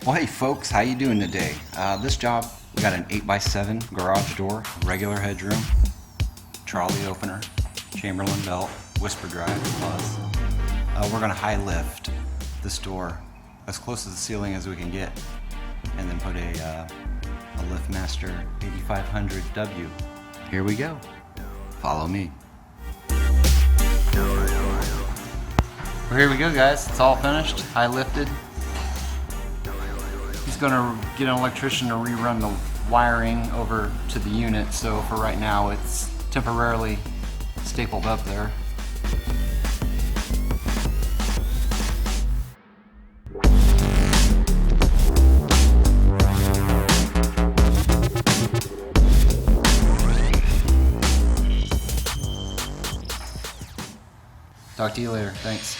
Well, hey folks, how you doing today? This job, we got an 8x7 garage door, regular headroom, trolley opener, Chamberlain belt, whisper drive plus. We're gonna high lift this door as close to the ceiling as we can get, and then put a LiftMaster 8500W. Here we go. Follow me. Well, here we go, guys. It's all finished, high lifted. He's gonna get an electrician to rerun the wiring over to the unit, so for right now it's temporarily stapled up there. Talk to you later. Thanks.